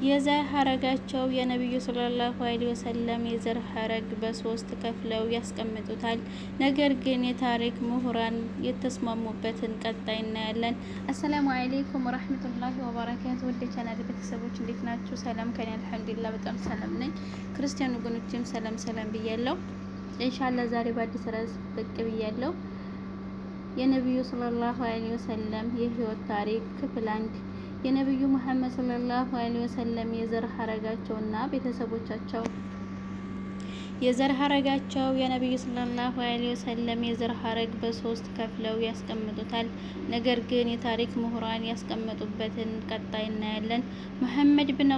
የዘር ሐረጋቸው የነብዩ ሰለላሁ ዐለይሂ ወሰለም የዘር ሐረግ በሶስት ከፍለው ያስቀምጡታል። ነገር ግን የታሪክ ምሁራን የተስማሙበትን ቀጣይ እናያለን። አሰላሙ አለይኩም ወራህመቱላሂ ወበረካቱ። ወደ ቻናል ቤተሰቦች እንዴት ናችሁ? ሰላም ከኔ አልሐምዱሊላህ በጣም ሰላም ነኝ። ክርስቲያን ወገኖችም ሰላም ብያለሁ። ኢንሻአላህ ዛሬ በአዲስ ርዕስ ብቅ ብያለሁ። የነብዩ ሰለላሁ ዐለይሂ ወሰለም የህይወት ታሪክ ክፍል 1 የነብዩ መሐመድ ሰለላሁ ዐለይሂ ወሰለም የዘር ሐረጋቸውና ቤተሰቦቻቸው። የዘር ሐረጋቸው የነብዩ ሰለላሁ ዐለይሂ ወሰለም የዘር ሐረግ በሶስት ከፍለው ያስቀምጡታል። ነገር ግን የታሪክ ምሁራን ያስቀመጡበትን ቀጣይ እናያለን። መሐመድ ቢን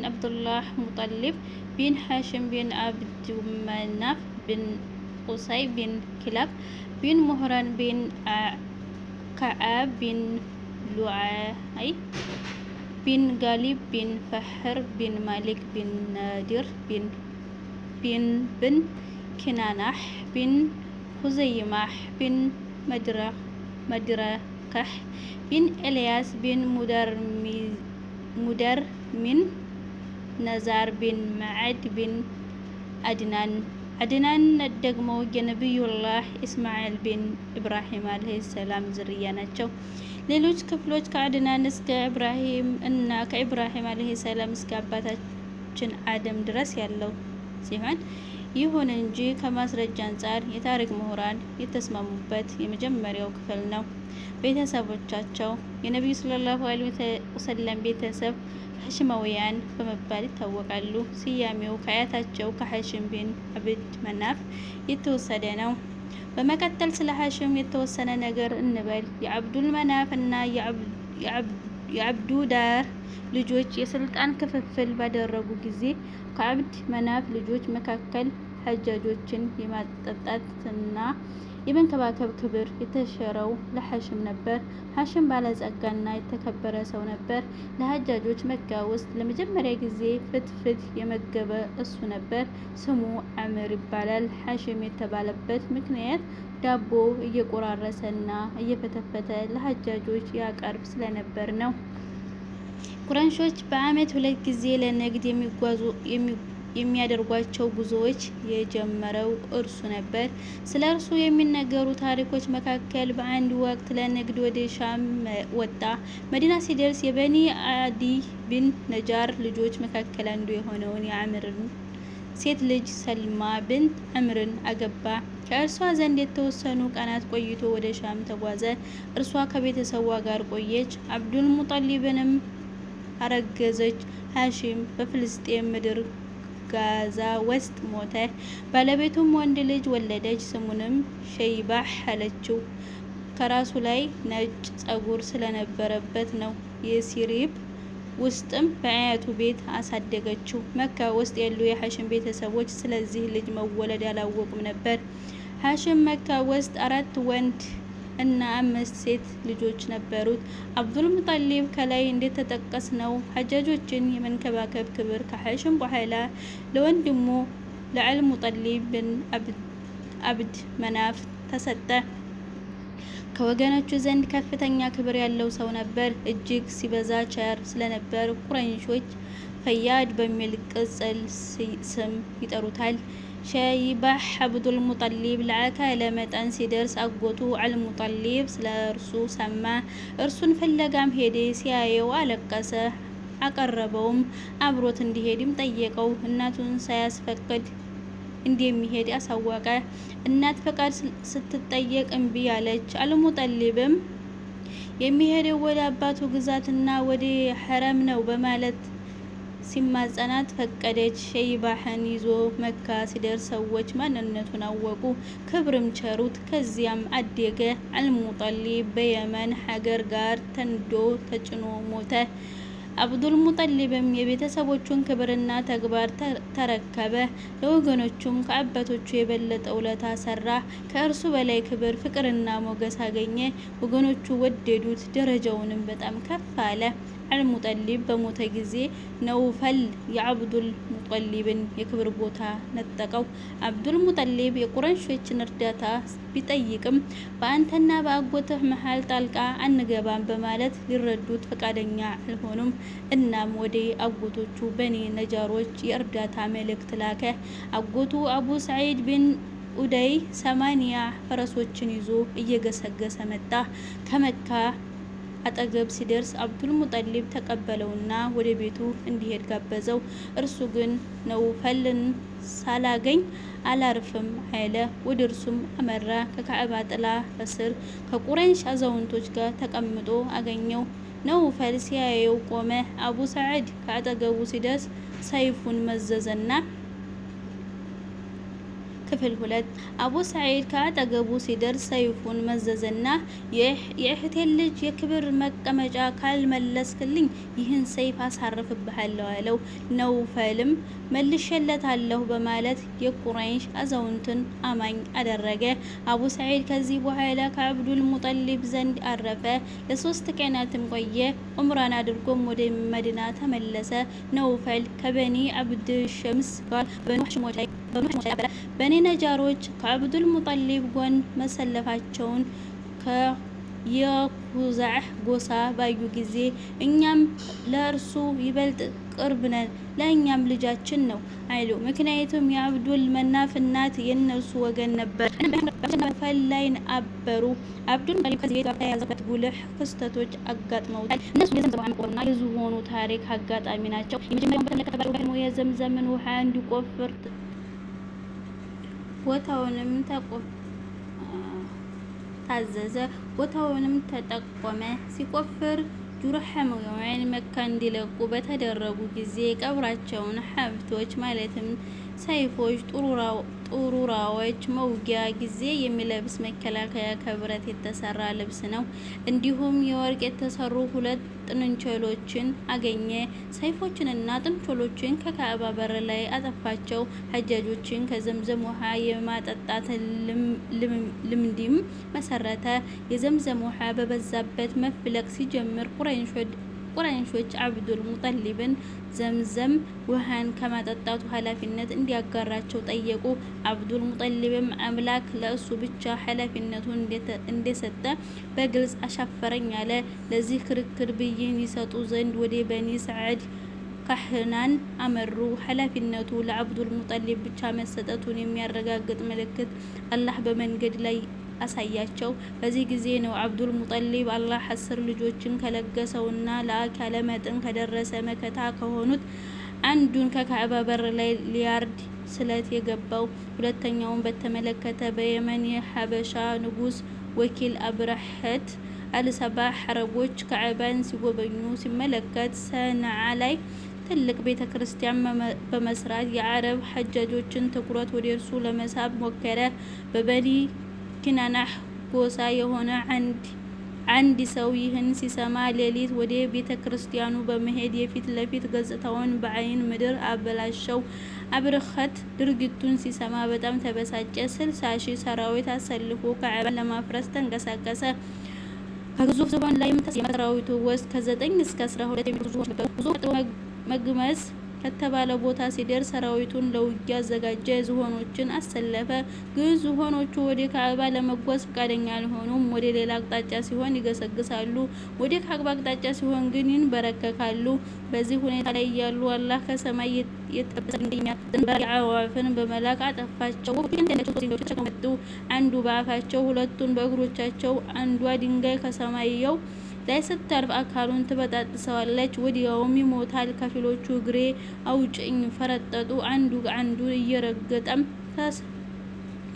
አብዱላህ ሙጠሊብ ቢን ሐሽም ቢን አብዱ መናፍ ቢን ቁሰይ ቢን ኪላብ ቢን ሙህራን ቢን ከዓብ ቢን ሉዓይ ቢን ጋሊብ ቢን ፈህር ቢን ማሊክ ቢን ናዲር ቢን ኪናናህ ቢን ሁዘይማህ ቢን መድረካህ ቢን ኤልያስ ቢን ሙደር ሚን ነዛር ቢን መዓድ ቢን አድናን ደግሞ የነብዩላህ ኢስማኤል ቢን ኢብራሂም አለይሂ ሰላም ዝርያ ናቸው። ሌሎች ክፍሎች ከአድናን እስከ ኢብራሂም እና ከኢብራሂም አለይሂ ሰላም እስከ አባታችን አደም ድረስ ያለው ሲሆን ይሁን እንጂ ከማስረጃ አንጻር የታሪክ ምሁራን የተስማሙበት የመጀመሪያው ክፍል ነው። ቤተሰቦቻቸው የነብዩ ሰለላሁ ዐለይሂ ወሰለም ቤተሰብ ሐሽማውያን በመባል ይታወቃሉ። ስያሜው ከአያታቸው ከሐሽም ቢን አብድ መናፍ የተወሰደ ነው። በመቀጠል ስለ ሐሽም የተወሰነ ነገር እንበል። የአብዱል መናፍ እና የአብዱ ዳር ልጆች የስልጣን ክፍፍል ባደረጉ ጊዜ ከአብድ መናፍ ልጆች መካከል ሐጃጆችን የማጠጣትና የመንከባከብ ክብር የተሸረው ለሐሽም ነበር። ሐሽም ባለጸጋና የተከበረ ሰው ነበር። ለሐጃጆች መካ ውስጥ ለመጀመሪያ ጊዜ ፍትፍት የመገበ እሱ ነበር። ስሙ አምር ይባላል። ሐሽም የተባለበት ምክንያት ዳቦ እየቆራረሰና እየፈተፈተ ለሐጃጆች ያቀርብ ስለነበር ነው። ቁረይሾች በዓመት 2 ጊዜ ለንግድ የሚያደርጓቸው ጉዞዎች የጀመረው እርሱ ነበር። ስለ እርሱ የሚነገሩ ታሪኮች መካከል በአንድ ወቅት ለንግድ ወደ ሻም ወጣ። መዲና ሲደርስ የበኒ አዲ ቢን ነጃር ልጆች መካከል አንዱ የሆነውን የአምርን ሴት ልጅ ሰልማ ብንት አምርን አገባ። ከእርሷ ዘንድ የተወሰኑ ቀናት ቆይቶ ወደ ሻም ተጓዘ። እርሷ ከቤተሰቧ ጋር ቆየች። አብዱል ሙጠሊብንም አረገዘች። ሐሽም በፍልስጤም ምድር ጋዛ ውስጥ ሞተ። ባለቤቱም ወንድ ልጅ ወለደች። ስሙንም ሸይባህ አለችው። ከራሱ ላይ ነጭ ጸጉር ስለነበረበት ነው። የሲሪብ ውስጥም በአያቱ ቤት አሳደገችው። መካ ውስጥ ያሉ የሐሽም ቤተሰቦች ስለዚህ ልጅ መወለድ አላወቁም ነበር። ሐሽም መካ ውስጥ 4 ወንድ እና 5 ሴት ልጆች ነበሩት። አብዱል ሙጠሊብ ከላይ እንደተጠቀስነው ሐጃጆችን የመንከባከብ ክብር ከሐሽም በኋላ ለወንድሙ ለአልሙጠሊብ ብን አብድ መናፍ ተሰጠ። ከወገኖቹ ዘንድ ከፍተኛ ክብር ያለው ሰው ነበር። እጅግ ሲበዛ ቸር ስለነበር ቁረይሾች ፈያድ በሚል ቅጽል ስም ይጠሩታል። ሸይባህ አብዱል ሙጠሊብ ለአካለ መጠን ሲደርስ አጎቱ አልሙጠሊብ ስለ እርሱ ሰማ። እርሱን ፍለጋም ሄደ። ሲያየው አለቀሰ። አቀረበውም። አብሮት እንዲሄድም ጠየቀው። እናቱን ሳያስፈቅድ እንደሚሄድ አሳወቀ። እናት ፈቃድ ስትጠየቅ እምቢ አለች። አልሙጠሊብም የሚሄደው ወደ አባቱ ግዛትና ወደ ሐረም ነው በማለት ሲማጸናት ፈቀደች። ሸይባህን ይዞ መካ ሲደርስ ሰዎች ማንነቱን አወቁ፣ ክብርም ቸሩት። ከዚያም አደገ። አልሙጠሊብ በየመን ሀገር ጋር ተንዶ ተጭኖ ሞተ። አብዱል ሙጠሊብም የቤተሰቦቹን ክብርና ተግባር ተረከበ። ለወገኖቹም ከአባቶቹ የበለጠ ውለታ ሰራ። ከእርሱ በላይ ክብር፣ ፍቅርና ሞገስ አገኘ። ወገኖቹ ወደዱት። ደረጃውንም በጣም ከፍ አለ። አልሙጠሊብ በሞተ ጊዜ ነውፈል የአብዱል ሙጠሊብን የክብር ቦታ ነጠቀው። አብዱል ሙጠሊብ የቁረይሾችን እርዳታ ቢጠይቅም በአንተና በአጎትህ መሃል ጣልቃ አንገባም በማለት ሊረዱት ፈቃደኛ አልሆኑም። እናም ወደ አጎቶቹ በኒ ነጃሮች የእርዳታ መልእክት ላከ። አጎቱ አቡ ሰዒድ ቢን ኡደይ 80 ፈረሶችን ይዞ እየገሰገሰ መጣ። ከመካ አጠገብ ሲደርስ አብዱል ሙጠሊብ ተቀበለውና ወደ ቤቱ እንዲሄድ ጋበዘው። እርሱ ግን ነውፈልን ሳላገኝ አላርፍም አለ። ወደ እርሱም አመራ። ከካዕባ ጥላ ስር ከቁረይሽ አዛውንቶች ጋር ተቀምጦ አገኘው። ነውፈል ሲያየው ቆመ። አቡ ሰዒድ ከአጠገቡ ሲደርስ ሰይፉን መዘዘና ክፍል 2 አቡ ሰዒድ ከአጠገቡ ሲደርስ ሰይፉን መዘዘና የእህቴን ልጅ የክብር መቀመጫ ካልመለስክልኝ ይህን ሰይፍ አሳርፍብሃለሁ አለው። ነውፈልም መልሼለታለሁ በማለት የቁረይሽ አዛውንትን አማኝ አደረገ። አቡ ሰዒድ ከዚህ በኋላ ከአብዱል ሙጠሊብ ዘንድ አረፈ። ለ3 ቀናትም ቆየ። ዑምራን አድርጎም ወደ መዲና ተመለሰ። ነውፈል ከበኒ አብድ ሸምስ ጋር በኒ ነጃሮች ከአብዱል ሙጠሊብ ጎን መሰለፋቸውን ከየኹዛዕ ጎሳ ባዩ ጊዜ እኛም ለእርሱ ይበልጥ ቅርብ ነን፣ ለእኛም ልጃችን ነው አይሉ። ምክንያቱም የአብዱል መናፍ እናት የእነርሱ ወገን ነበር። ነውፈል ላይ አበሩ። አብዱል ሙጠሊብ ከዚህ ጋር ተያያዘበት ጉልህ ክስተቶች አጋጥመውታል። እነሱ የዘምዘምና የዝሆኑ ታሪክ አጋጣሚ ናቸው። የመጀመሪያውን በተመለከተ የዘምዘምን ውሃ እንዲቆፍር ቦታውንም ታዘዘ። ቦታውንም ተጠቆመ። ሲቆፍር ጁርሐም ወይን መካ እንዲለቁ በተደረጉ ጊዜ ቀብራቸውን ሀብቶች ማለትም ሰይፎች፣ ጥሩራዎች መውጊያ ጊዜ የሚለብስ መከላከያ ከብረት የተሰራ ልብስ ነው። እንዲሁም የወርቅ የተሰሩ 2 ጥንቸሎችን አገኘ። ሰይፎችንና ጥንቸሎችን ከካዕባ በር ላይ አጠፋቸው። ሐጃጆችን ከዘምዘም ውሃ የማጠጣት ልምድም መሰረተ። የዘምዘም ውሃ በበዛበት መፍለቅ ሲጀምር ቁረይሾች አብዱል ሙጠሊብን ዘምዘም ውሃን ከማጠጣቱ ኃላፊነት እንዲያጋራቸው ጠየቁ። አብዱል ሙጠሊብም አምላክ ለእሱ ብቻ ኃላፊነቱን እንደሰጠ በግልጽ አሻፈረኝ አለ። ለዚህ ክርክር ብይን ይሰጡ ዘንድ ወደ በኒ ሰዓድ ካህናን አመሩ። ኃላፊነቱ ለአብዱል ሙጠሊብ ብቻ መሰጠቱን የሚያረጋግጥ ምልክት አላህ በመንገድ ላይ አሳያቸው። በዚህ ጊዜ ነው አብዱል ሙጠሊብ አላህ 10 ልጆችን ከለገሰውና ለአካለ መጠን ከደረሰ መከታ ከሆኑት አንዱን ከካዕባ በር ላይ ሊያርድ ስለት የገባው። ሁለተኛውን በተመለከተ በየመን የሐበሻ ንጉስ ወኪል አብረሐት አልሰባህ አረቦች ካዕባን ሲጎበኙ ሲመለከት ሰንዓ ላይ ትልቅ ቤተ ክርስቲያን በመስራት የአረብ ሐጃጆችን ትኩረት ወደ እርሱ ለመሳብ ሞከረ። በበኒ ኪናናህ ጎሳ የሆነ አንድ ሰው ይህን ሲሰማ ሌሊት ወደ ቤተ ክርስቲያኑ በመሄድ የፊት ለፊት ገጽታውን በአይን ምድር አበላሸው። አብረኸት ድርጊቱን ሲሰማ በጣም ተበሳጨ። 60,000 ሰራዊት አሰልፎ ካዕባን ለማፍረስ ተንቀሳቀሰ። ከግዙፍ ዝሆን ላይ ሰራዊቱ ውስጥ ከ9 እስከ 12 የሚደርሱ ዝሆኖች ነበሩ። ብዙ መግመስ ከተባለ ቦታ ሲደርስ ሰራዊቱን ለውጊያ አዘጋጀ። ዝሆኖችን አሰለፈ። ግን ዝሆኖቹ ወደ ካዕባ ለመጓዝ ፈቃደኛ አልሆኑም። ወደ ሌላ አቅጣጫ ሲሆን ይገሰግሳሉ፣ ወደ ካዕባ አቅጣጫ ሲሆን ግን ይንበረከካሉ። በዚህ ሁኔታ ላይ ያሉ አላህ ከሰማይ የተጠበሰ ድንጋይ አዕዋፍን በመላክ አጠፋቸው። መጡ። አንዱ በአፋቸው፣ ሁለቱን በእግሮቻቸው። አንዷ ድንጋይ ከሰማያው ላይ ስታርፍ አካሉን ትበጣጥሰዋለች። ወዲያውም ይሞታል። ከፊሎቹ እግሬ አውጭኝ ፈረጠጡ። አንዱ እየረገጠም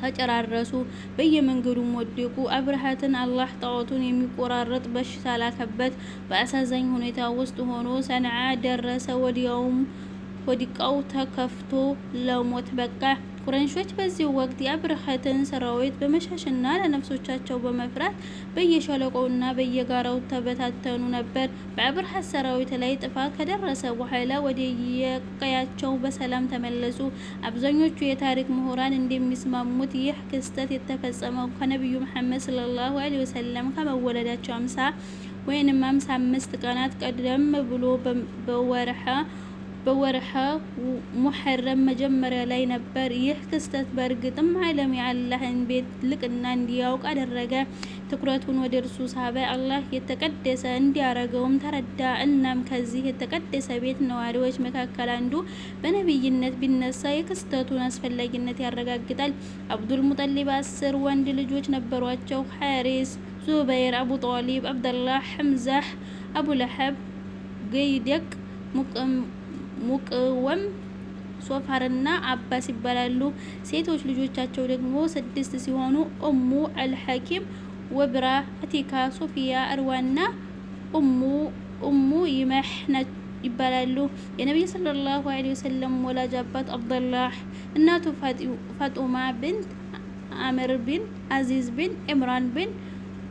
ተጨራረሱ። በየመንገዱም ወደቁ። አብረሃትን አላህ ጣዖቱን የሚቆራረጥ በሽታ ላከበት። በአሳዛኝ ሁኔታ ውስጥ ሆኖ ሰንዓ ደረሰ። ወዲያውም ወዲቃው ተከፍቶ ለሞት በቃ። ቁረይሾች በዚህ ወቅት የአብረሃትን ሰራዊት በመሸሽና ለነፍሶቻቸው በመፍራት በየሸለቆውና በየጋራው ተበታተኑ ነበር። በአብረሃት ሰራዊት ላይ ጥፋት ከደረሰ በኋላ ወደ የቀያቸው በሰላም ተመለሱ። አብዛኞቹ የታሪክ ምሁራን እንደሚስማሙት ይህ ክስተት የተፈጸመው ከነቢዩ መሐመድ ሰለላሁ ዐለይሂ ወሰለም ከመወለዳቸው 50 ወይንም 55 ቀናት ቀደም ብሎ በወርሃ ሙሐረም መጀመሪያ ላይ ነበር። ይህ ክስተት በእርግጥም ዓለም የአላህን ቤት ልቅና እንዲያውቅ አደረገ። ትኩረቱን ወደ እርሱ ሳበ። አላህ የተቀደሰ እንዲያረገውም ተረዳ። እናም ከዚህ የተቀደሰ ቤት ነዋሪዎች መካከል አንዱ በነቢይነት ቢነሳ የክስተቱን አስፈላጊነት ያረጋግጣል። አብዱል ሙጠሊብ 10 ወንድ ልጆች ነበሯቸው። ሐሪስ፣ ዙበይር፣ አቡ ጣሊብ፣ አብደላህ፣ ሐምዛህ፣ አቡ ለሀብ፣ ገይደቅ፣ ሙቅወም፣ ሶፋርና አባስ ይባላሉ። ሴቶች ልጆቻቸው ደግሞ 6 ሲሆኑ ኡሙ አልሐኪም፣ ወብራ፣ አቲካ፣ ሶፊያ፣ አርዋና ኡሙ ይመህ ይባላሉ። የነብዩ ሰለላሁ ዐለይሂ ወሰለም ወላጅ አባት አብደላህ፣ እናቱ ፋጡማ ቢንት አምር ቢን አዚዝ ቢን ኢምራን ቢን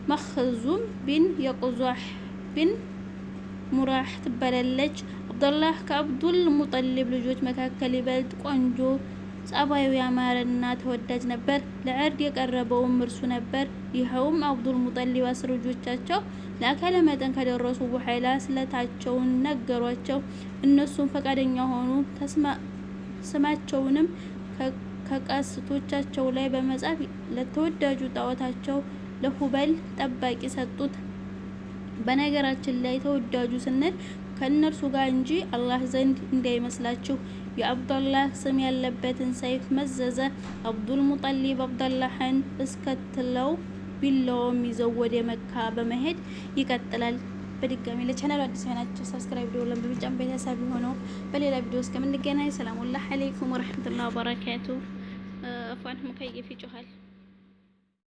መኽዙም ቢን የቁዛህ ቢን ሙራህ ትባላለች። አብደላህ ከአብዱል ሙጠሊብ ልጆች መካከል ይበልጥ ቆንጆ፣ ጸባዩ ያማረና ተወዳጅ ነበር። ለዕርድ የቀረበውም እርሱ ነበር። ይኸውም አብዱል ሙጠሊብ 10 ልጆቻቸው ለአካለ መጠን ከደረሱ በኋላ ስለታቸውን ነገሯቸው። እነሱም ፈቃደኛ ሆኑ። ስማቸውንም ከቀስቶቻቸው ላይ በመጻፍ ለተወዳጁ ጣዖታቸው ለሁበል ጠባቂ ሰጡት። በነገራችን ላይ ተወዳጁ ስንል ከእነርሱ ጋር እንጂ አላህ ዘንድ እንዳይመስላችሁ። የአብደላህ ስም ያለበትን ሰይፍ መዘዘ። አብዱል ሙጠሊብ አብደላህን እስከትለው ቢላውም ይዘው ወደ መካ በመሄድ ይቀጥላል። በድጋሚ ለቻናሉ አዲስ ሆናችሁ ሰብስክራይብ ደውለን በመጫን ቤተሰብ ሆነው በሌላ ቪዲዮ እስከምንገናኝ ሰላም አለይኩም ወራህመቱላሂ ወበረካቱ። አፋን ሙከይፍ ይጮሃል።